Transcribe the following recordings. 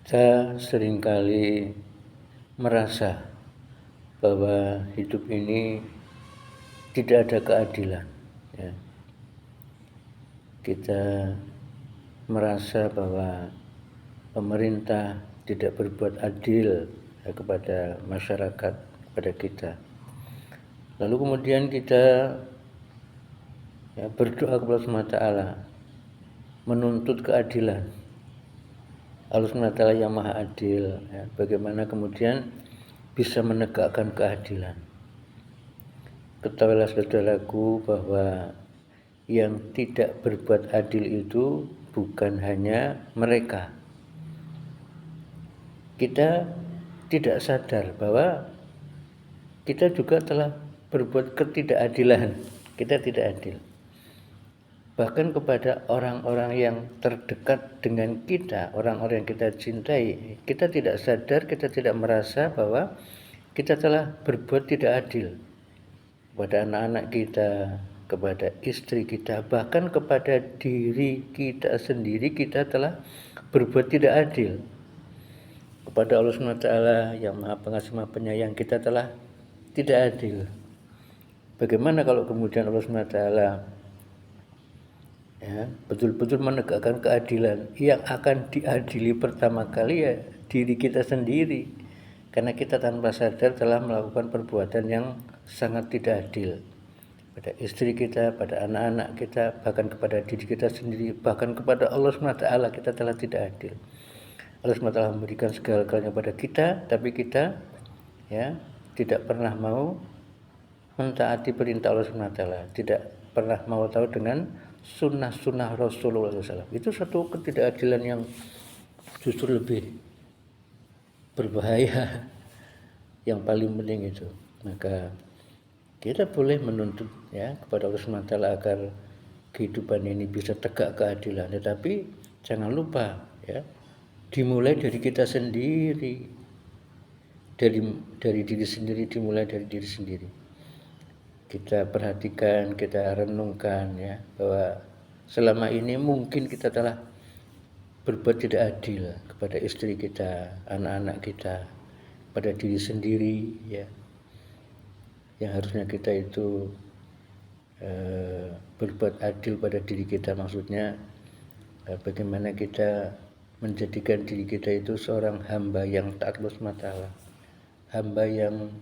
Kita seringkali merasa bahwa hidup ini tidak ada keadilan. Ya. Kita merasa bahwa pemerintah tidak berbuat adil kepada masyarakat, kepada kita. Lalu kemudian kita berdoa kepada Allah SWT, menuntut keadilan. Allah SWT yang maha adil, bagaimana kemudian bisa menegakkan keadilan. Ketahuilah saudaraku bahwa yang tidak berbuat adil itu bukan hanya mereka. Kita tidak sadar bahwa kita juga telah berbuat ketidakadilan. Kita tidak adil. Bahkan kepada orang-orang yang terdekat dengan kita, orang-orang yang kita cintai, kita tidak sadar, kita tidak merasa bahwa kita telah berbuat tidak adil kepada anak-anak kita, kepada istri kita, bahkan kepada diri kita sendiri kita telah berbuat tidak adil. Kepada Allah SWT yang Maha Pengasih Maha Penyayang kita telah tidak adil. Bagaimana kalau kemudian Allah SWT betul-betul menegakkan keadilan? Yang akan diadili pertama kali diri kita sendiri, karena kita tanpa sadar telah melakukan perbuatan yang sangat tidak adil pada istri kita, pada anak-anak kita, bahkan kepada diri kita sendiri, bahkan kepada Allah SWT kita telah tidak adil. Allah SWT memberikan segala-galanya pada kita, tapi kita tidak pernah mau mentaati perintah Allah SWT, tidak pernah mau tahu dengan sunnah-sunnah Rasulullah SAW. Itu satu ketidakadilan yang justru lebih berbahaya. Yang paling penting itu, maka kita boleh menuntut kepada Allah SWT agar kehidupan ini bisa tegak keadilan, tetapi jangan lupa dimulai dari kita sendiri, dari diri sendiri, dimulai dari diri sendiri. Kita perhatikan, kita renungkan bahwa selama ini mungkin kita telah berbuat tidak adil kepada istri kita, anak-anak kita, pada diri sendiri, yang harusnya kita itu berbuat adil pada diri kita, maksudnya bagaimana kita menjadikan diri kita itu seorang hamba yang taat Allah SWT, hamba yang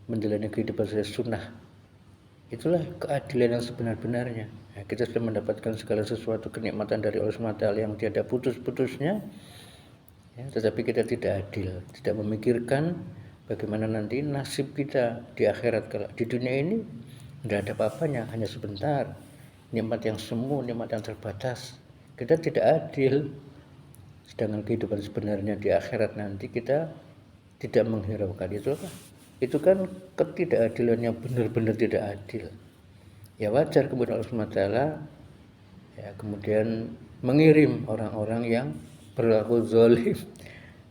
menjalani kehidupan sesuai sunnah. Itulah keadilan yang sebenar-benarnya. Kita sudah mendapatkan segala sesuatu kenikmatan dari Allah SWT yang tiada putus-putusnya, tetapi kita tidak adil, tidak memikirkan bagaimana nanti nasib kita di akhirat. Kalau di dunia ini tidak ada apa-apanya, hanya sebentar, nikmat yang semu, nikmat yang terbatas. Kita tidak adil, sedangkan kehidupan sebenarnya di akhirat nanti kita tidak menghiraukan. Itu kan ketidakadilan yang benar-benar tidak adil. Ya wajar kemudian Allah SWT kemudian mengirim orang-orang yang berlaku zalim,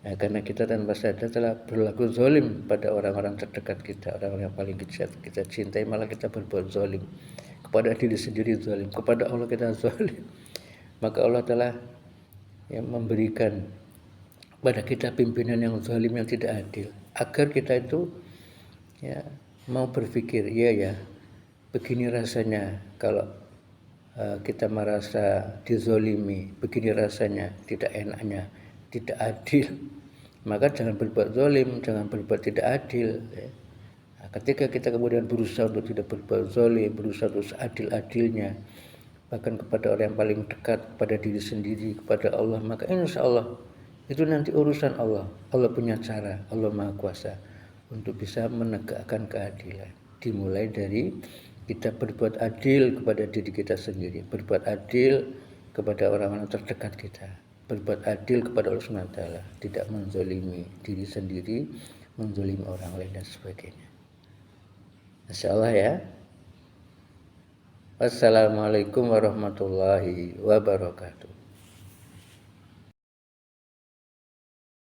karena kita tanpa sadar telah berlaku zalim pada orang-orang terdekat kita, orang-orang yang paling kita cintai, malah kita berbuat zalim kepada diri sendiri, zalim kepada Allah, kita zalim. Maka Allah telah memberikan pada kita pimpinan yang zalim, yang tidak adil, agar kita itu mau berpikir, begini rasanya kalau kita merasa dizolimi, begini rasanya, tidak enaknya, tidak adil. Maka jangan berbuat zalim, jangan berbuat tidak adil. Ketika kita kemudian berusaha untuk tidak berbuat zalim, berusaha untuk seadil-adilnya, bahkan kepada orang yang paling dekat, kepada diri sendiri, kepada Allah, maka insya Allah itu nanti urusan Allah. Allah punya cara, Allah Maha Kuasa untuk bisa menegakkan keadilan. Dimulai dari kita berbuat adil kepada diri kita sendiri, berbuat adil kepada orang-orang terdekat kita, berbuat adil kepada Allah SWT, tidak menzalimi diri sendiri, menzalimi orang lain dan sebagainya. Insyaallah ya. Wassalamualaikum warahmatullahi wabarakatuh.